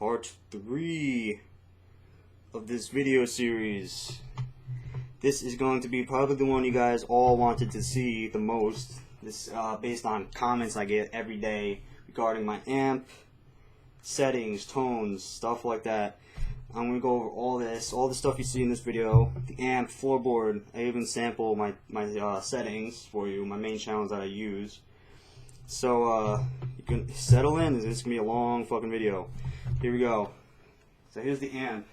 part 3 of this video series. This is going to be probably the one you guys all wanted to see the most. This based on comments I get every day regarding my amp, settings, tones, stuff like that. I'm going to go over all the stuff you see in this video, the amp, floorboard. I even sample my settings for you, my main channels that I use. So you can settle in, this is going to be a long fucking video. Here we go. So here's the amp.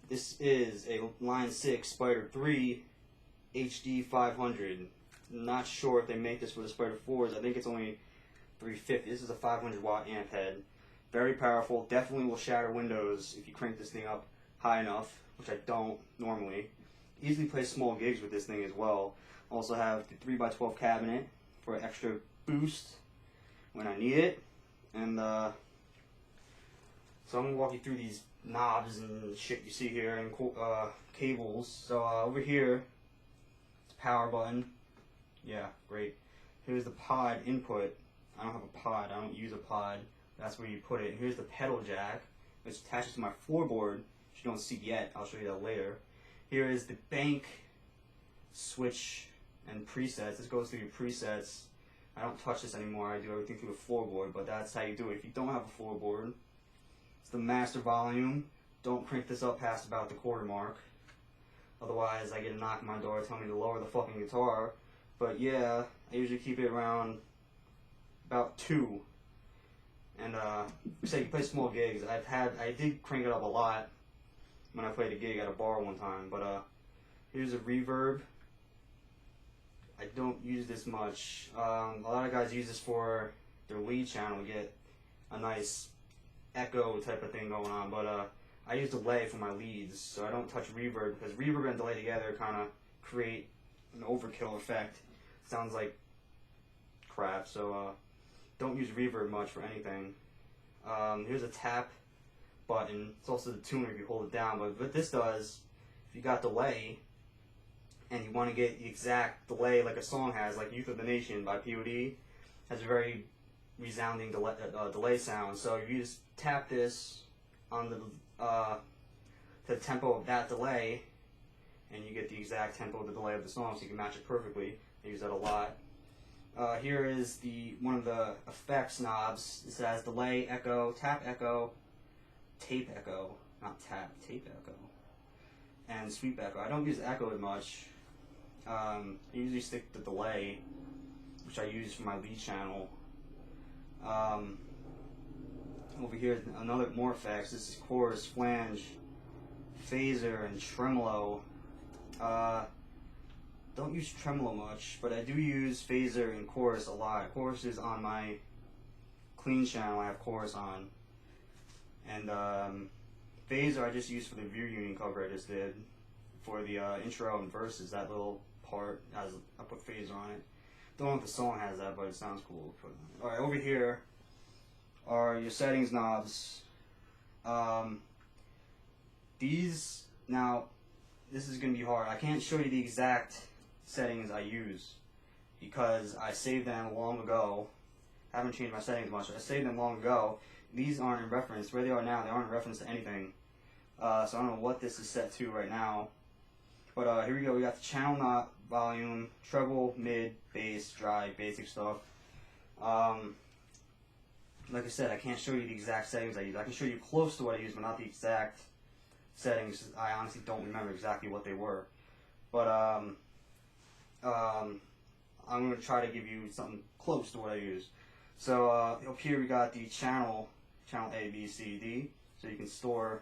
This is a Line 6 Spider 3 HD 500. Not sure if they make this for the Spider 4s. I think it's only 350. This is a 500 watt amp head. Very powerful. Definitely will shatter windows if you crank this thing up high enough, which I don't normally. Easily play small gigs with this thing as well. Also have the 3x12 cabinet for extra boost when I need it. And so I'm going to walk you through these knobs and shit you see here and cables. So over here, it's power button. Yeah, great. Here's the pod input. I don't have a pod. I don't use a pod. That's where you put it. Here's the pedal jack, which attaches to my floorboard, which you don't see yet. I'll show you that later. Here is the bank switch and presets. This goes through your presets. I don't touch this anymore. I do everything through the floorboard, but that's how you do it. If you don't have a floorboard, it's the master volume. Don't crank this up past about the quarter mark. Otherwise, I get a knock on my door telling me to lower the fucking guitar. But yeah, I usually keep it around about 2. And say you play small gigs. I did crank it up a lot when I played a gig at a bar one time. But here's a reverb. I don't use this much. A lot of guys use this for their lead channel to get a nice echo type of thing going on. But I use delay for my leads, so I don't touch reverb because reverb and delay together kind of create an overkill effect. Sounds like crap. So don't use reverb much for anything. Here's a tap button. It's also the tuner if you hold it down. But what this does, if you got delay and you want to get the exact delay like a song has, like Youth of the Nation by POD, has a very resounding delay sound. So you just tap this on the tempo of that delay, and you get the exact tempo of the delay of the song, so you can match it perfectly. I use that a lot. Here is one of the effects knobs. This has delay, echo, tap echo, tape echo, not tap, tape echo, and sweep echo. I don't use echo as much. I usually stick to delay, which I use for my lead channel. Over here, more effects. This is chorus, flange, phaser, and tremolo. Don't use tremolo much, but I do use phaser and chorus a lot. Chorus is on my clean channel. I have chorus on. And phaser I just used for the View Union cover I just did. For the intro and verses, that little part, I put phaser on it. Don't know if the song has that, but it sounds cool. Alright, over here are your settings knobs. This is going to be hard. I can't show you the exact settings I use because I saved them long ago. I haven't changed my settings much. I saved them long ago. These aren't in reference. Where they are now, they aren't in reference to anything. So I don't know what this is set to right now. But here we go. We got the channel knob, volume, treble, mid, bass, dry, basic stuff. Like I said, I can't show you the exact settings I use. I can show you close to what I use, but not the exact settings. I honestly don't remember exactly what they were. But I'm going to try to give you something close to what I use. So up here we got the channel A, B, C, D. So you can store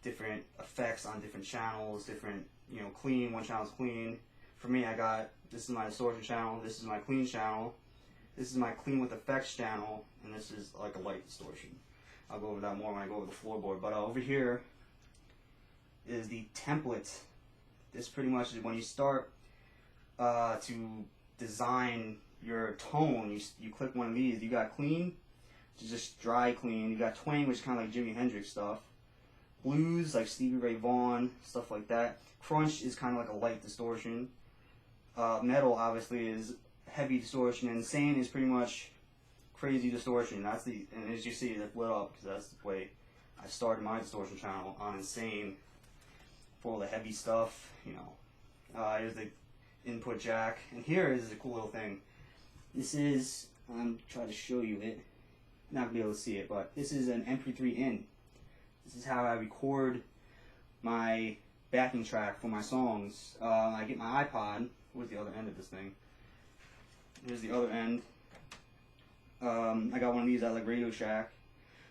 different effects on different channels, different, clean. One channel's clean. For me, this is my distortion channel, this is my clean channel, this is my clean with effects channel, and this is like a light distortion. I'll go over that more when I go over the floorboard. But over here is the template. This pretty much is when you start to design your tone, you click one of these. You got clean, which is just dry clean. You got twang, which is kind of like Jimi Hendrix stuff. Blues, like Stevie Ray Vaughan, stuff like that. Crunch is kind of like a light distortion. Metal, obviously, is heavy distortion. And Insane is pretty much crazy distortion. That's and as you see, it lit up because that's the way I started my distortion channel on Insane for all the heavy stuff. You know, here's the input jack, and here is a cool little thing. This is, I'm trying to show you it. Not gonna be able to see it, but this is an MP3 in. This is how I record my backing track for my songs. I get my iPod. Where's the other end of this thing? Here's the other end. I got one of these at like Radio Shack.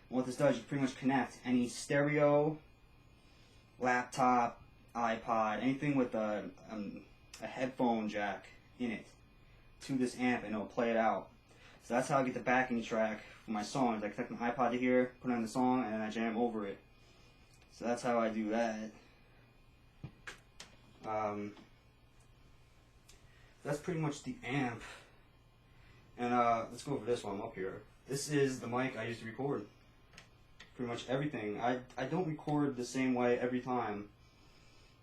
What this does, you pretty much connect any stereo, laptop, iPod, anything with a headphone jack in it to this amp, and it'll play it out. So that's how I get the backing track for my songs. I connect my iPod to here, put on the song, and then I jam over it. So that's how I do that. That's pretty much the amp. And let's go over this one up here. This is the mic I used to record. Pretty much everything. I don't record the same way every time,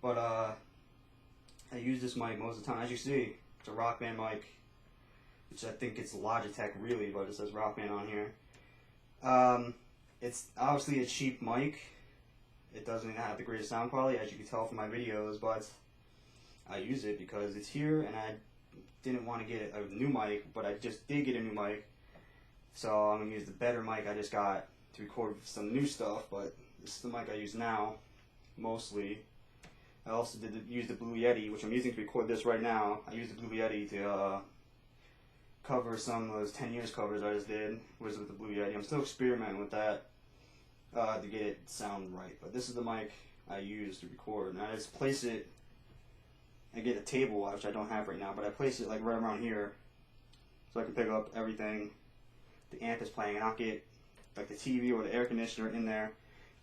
but I use this mic most of the time. As you see, it's a Rock Band mic, which I think it's Logitech really, but it says Rock Band on here. It's obviously a cheap mic. It doesn't have the greatest sound quality, as you can tell from my videos, but I use it because it's here, and I didn't want to get a new mic, but I just did get a new mic, so I'm going to use the better mic I just got to record some new stuff. But this is the mic I use now, mostly. I also use the Blue Yeti, which I'm using to record this right now. I used the Blue Yeti to cover some of those 10 years covers I just did, was with the Blue Yeti. I'm still experimenting with that to get it to sound right, but this is the mic I use to record. And I just place it, I get a table, which I don't have right now, but I place it like right around here so I can pick up everything the amp is playing, and I'll get like the TV or the air conditioner in there.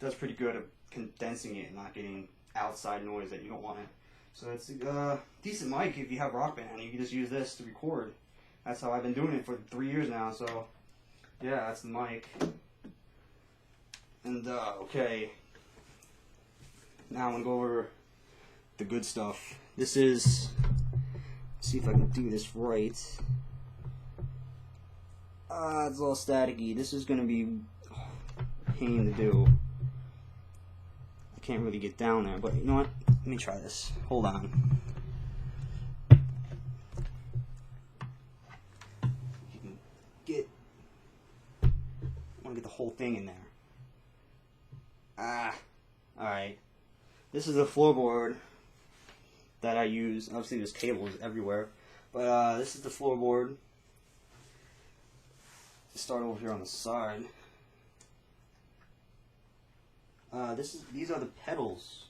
It does pretty good at condensing it and not getting outside noise that you don't want it. So it's a decent mic if you have Rock Band. You can just use this to record. That's how I've been doing it for 3 years now. So yeah, that's the mic. And okay, now I'm gonna go over the good stuff. This is, let's see if I can do this right. It's a little staticky. This is gonna be a pain to do. I can't really get down there, but you know what? Let me try this. Hold on. You can get, I want to get the whole thing in there. Alright. This is a floorboard that I use. Obviously there's cables everywhere, but this is the floorboard. Start over here on the side. These are the pedals.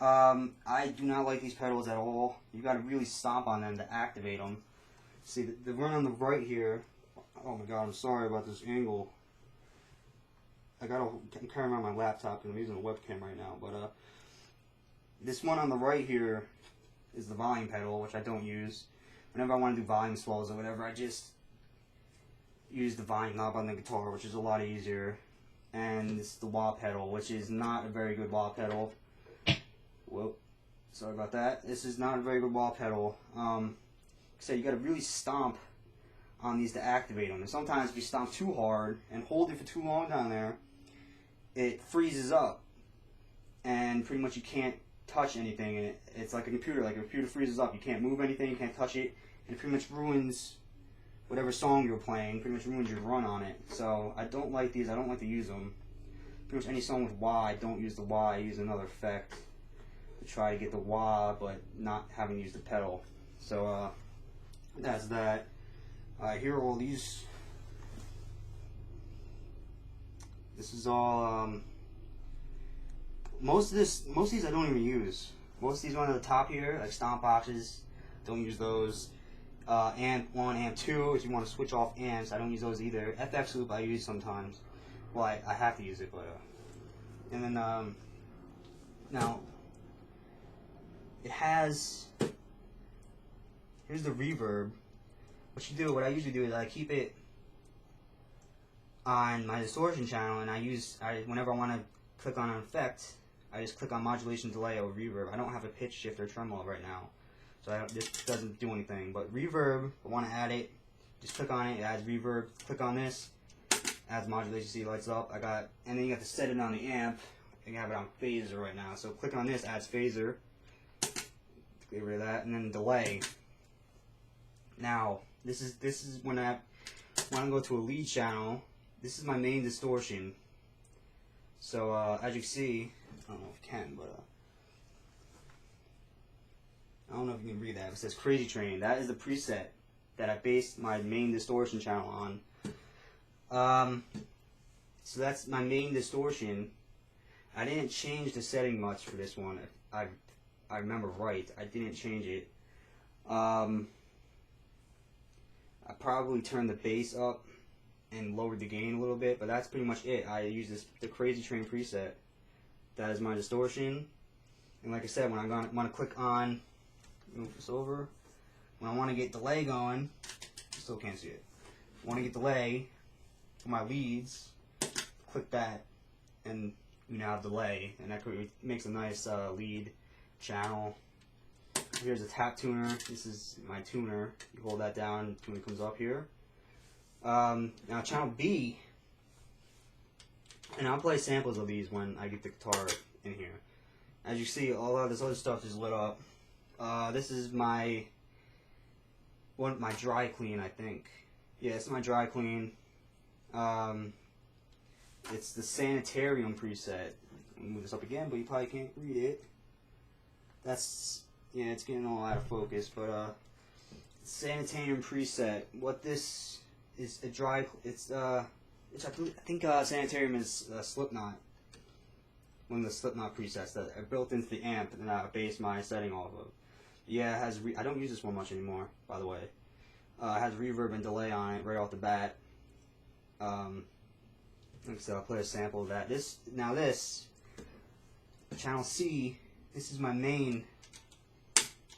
I do not like these pedals at all. You gotta really stomp on them to activate them. See, the one on the right here, oh my god, I'm sorry about this angle. I'm carrying around my laptop and I'm using a webcam right now, but this one on the right here is the volume pedal, which I don't use. Whenever I want to do volume swells or whatever, I just use the volume knob on the guitar, which is a lot easier. And this is the wah pedal, which is not a very good wah pedal. Whoa, sorry about that. This is not a very good wah pedal. So you got to really stomp on these to activate them. And sometimes if you stomp too hard and hold it for too long down there, it freezes up, and pretty much you can't touch anything. And it's like a computer. Like a computer freezes up. You can't move anything. You can't touch it, and it pretty much ruins whatever song you're playing. Pretty much ruins your run on it. So I don't like these. I don't like to use them. Pretty much any song with wah, I don't use the wah. I use another effect to try to get the wah, but not having to use the pedal. So that's that. Here are all these. This is all. Most of these I don't even use. Most of these ones at the top here, like stomp boxes, don't use those. Amp 1, amp 2, if you want to switch off amps, I don't use those either. FX loop I use sometimes. Well, I have to use it, but and then now it has. Here's the reverb. What I usually do is I keep it on my distortion channel, and whenever I want to click on an effect, I just click on modulation, delay, or reverb. I don't have a pitch shift or tremolo right now, so this doesn't do anything. But reverb, I want to add it. Just click on it, it adds reverb. Click on this, adds modulation, see it lights up. And then you have to set it on the amp. I have it on phaser right now. So click on this, adds phaser. Get rid of that, and then delay. Now, this is when I go to a lead channel. This is my main distortion. So as you can see, I don't know if you can, but I don't know if you can read that. It says Crazy Train. That is the preset that I based my main distortion channel on. So that's my main distortion. I didn't change the setting much for this one. I remember right. I didn't change it. I probably turned the bass up and lowered the gain a little bit, but that's pretty much it. I use the Crazy Train preset. That is my distortion. And like I said, when I want to click on, move this over. When I want to get delay going, still can't see it. Want to get delay for my leads, click that, and you now have delay, and that makes a nice lead channel. Here's a tap tuner. This is my tuner. You hold that down, the tuner comes up here. Now channel B, and I'll play samples of these when I get the guitar in here. As you see, all of this other stuff is lit up. This is my dry clean, I think. Yeah, it's my dry clean. It's the Sanitarium preset. I'll move this up again, but you probably can't read it. That's, yeah, it's getting all out of focus, but Sanitarium preset. What this is, a dry, it's I think Sanitarium is Slipknot. One of the Slipknot presets that are built into the amp and I base my setting off of. Yeah, it has I don't use this one much anymore, by the way. It has reverb and delay on it right off the bat. Like I said, I'll play a sample of that. This channel C, this is my main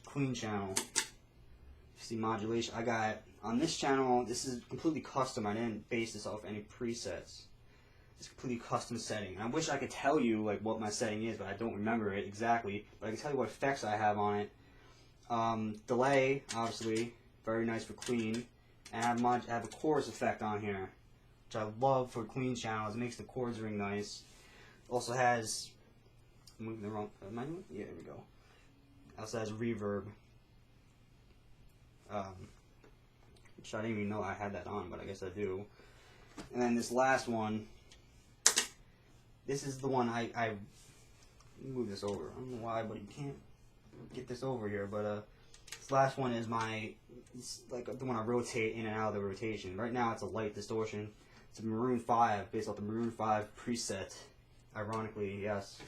clean channel. You see modulation. I got on this channel. This is completely custom. I didn't base this off any presets. It's completely custom setting. And I wish I could tell you like what my setting is, but I don't remember it exactly. But I can tell you what effects I have on it. Delay, obviously, very nice for clean. And I have a chorus effect on here, which I love for clean channels. It makes the chords ring nice. Also has, I'm moving the wrong, am I doing? Yeah, there we go. Also has reverb, which I didn't even know I had that on, but I guess I do. And then this last one, this is the one I move this over. I don't know why, but you can't get this over here, but this last one is it's like the one I rotate in and out of the rotation. Right now it's a light distortion. It's a Maroon 5, based off the Maroon 5 preset. Ironically, yes.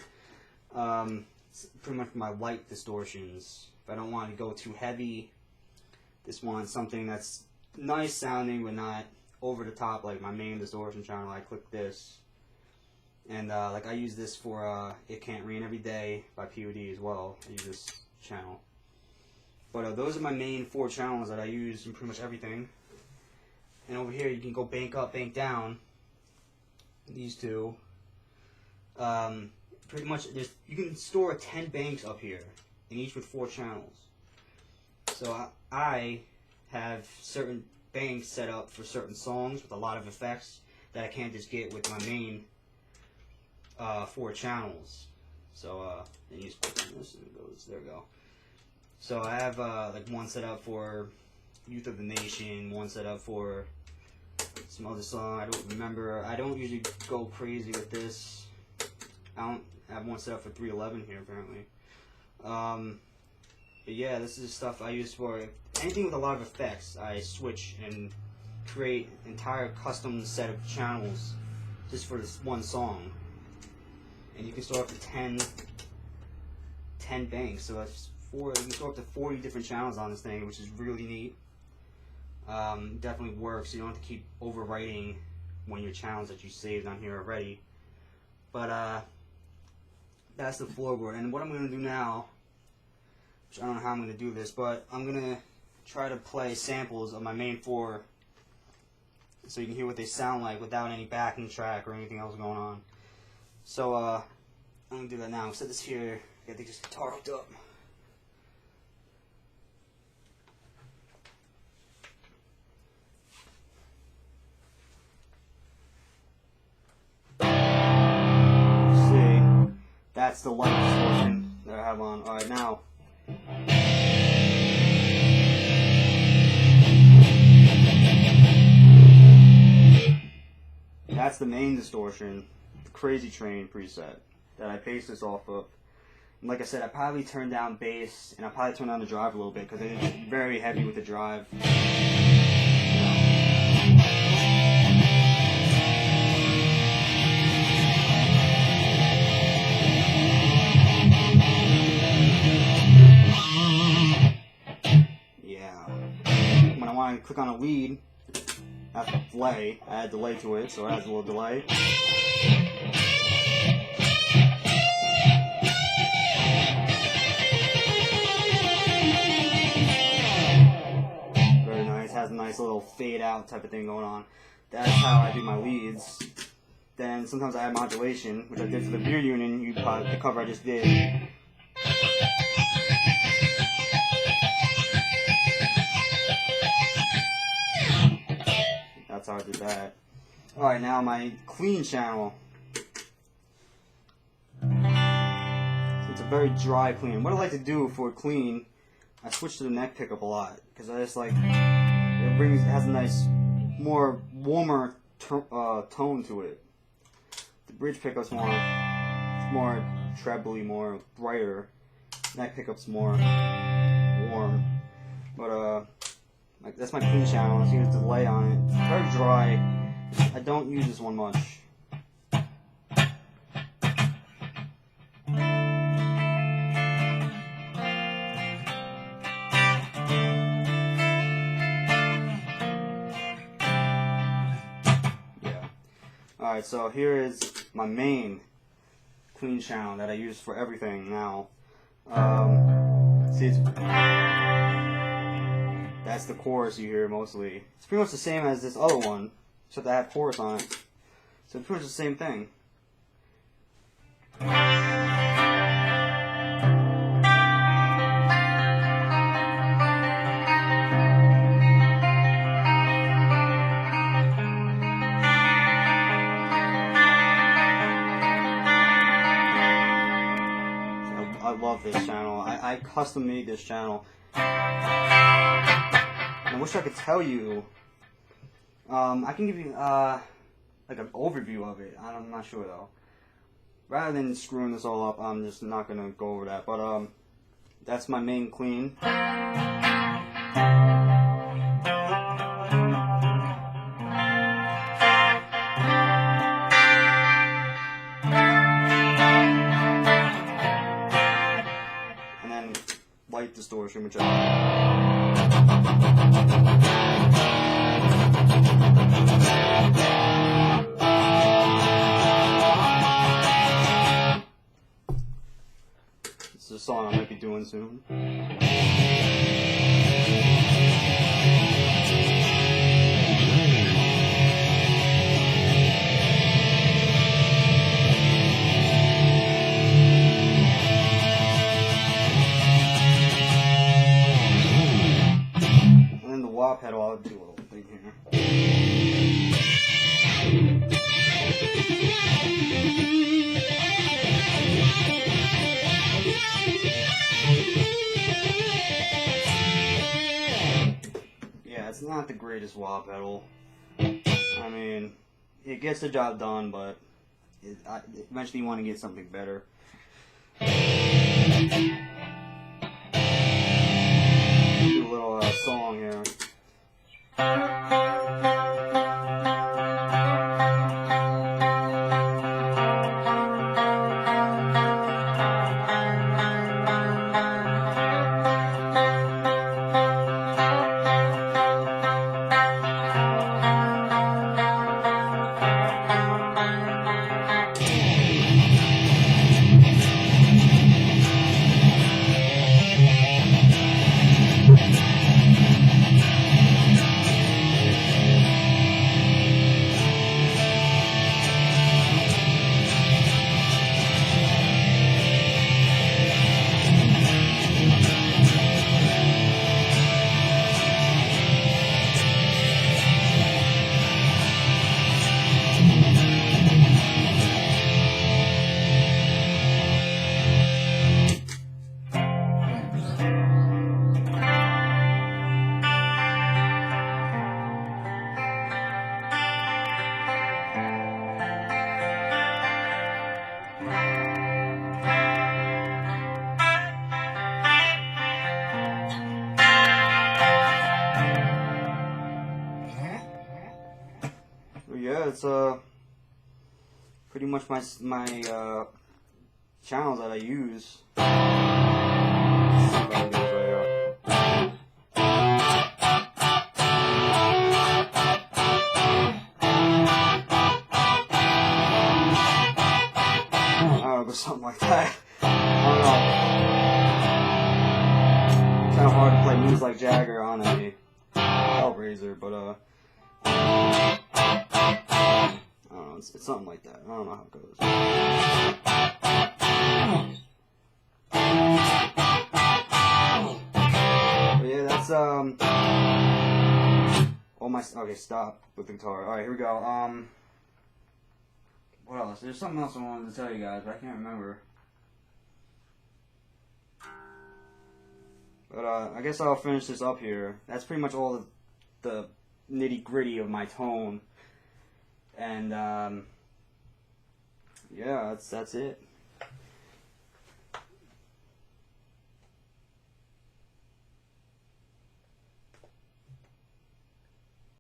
It's pretty much my light distortions. If I don't want to go too heavy, this one's something that's nice sounding but not over the top like my main distortion channel. I click this. And like I use this for It Can't Rain Every Day by POD as well. I use this channel. But those are my main 4 channels that I use in pretty much everything. And over here you can go bank up, bank down. These two. Pretty much you can store 10 banks up here, and each with 4 channels. So I have certain banks set up for certain songs with a lot of effects that I can't just get with my main 4 channels. So and you just click on this and it goes, there we go. So I have like one set up for Youth of the Nation, one set up for some other song I don't remember. I don't usually go crazy with this. I don't have one set up for 311 here apparently. But yeah, this is stuff I use for anything with a lot of effects. I switch and create an entire custom set of channels just for this one song. And you can store up to 10 banks, so that's you can store up to 40 different channels on this thing, which is really neat. Definitely works. You don't have to keep overwriting one of your channels that you saved on here already. But that's the floorboard. And what I'm going to do now, which I don't know how I'm going to do this, but I'm going to try to play samples of my main 4 so you can hear what they sound like without any backing track or anything else going on. So I'm going to do that now. I'll set this here, get this guitar hooked up. that's the light distortion that I have on. Alright, now. That's the main distortion, the Crazy Train preset that I paste this off of. And like I said, I probably turned down bass and I probably turned down the drive a little bit because it's very heavy with the drive. Yeah. When I want to click on a lead, that's a delay. I add delay to it, so it has a little delay. Very nice. Has a nice little fade out type of thing going on. That's how I do my leads. Then sometimes I add modulation, which I did for the Beer Union, the cover I just did. That's how I did that. Alright, now my clean channel. So it's a very dry clean. What I like to do for clean, I switch to the neck pickup a lot because I just like it has a nice, more warmer tone to it. The bridge pickup's more trebly, more brighter. Neck pickup's more warm. But that's my clean channel. I see there's a delay on it. It's very dry. I don't use this one much. Yeah. Alright, so here is my main clean channel that I use for everything now. See, that's the chorus you hear mostly. It's pretty much the same as this other one, except I have chorus on it. So it's pretty much the same thing. I love this channel. I custom made this channel. I wish I could tell you. I can give you like an overview of it. I'm not sure though. Rather than screwing this all up, I'm just not gonna go over that. But that's my main clean. And then light distortion, which this is a song I might be doing soon. And then the wah pedal, I'll do a little thing here. Yeah, it's not the greatest wah pedal. I mean, it gets the job done, but eventually you want to get something better. Do a little song here. that's pretty much my channels that I use. Something like that. I don't know. Kind of hard to play moves like Jagger on a Hellraiser, but I don't know. It's something like that. I don't know how it goes. But yeah, that's all my. Okay, stop with the guitar. All right, here we go. What else? There's something else I wanted to tell you guys, but I can't remember. But I guess I'll finish this up here. That's pretty much all the nitty-gritty of my tone. And yeah, that's it.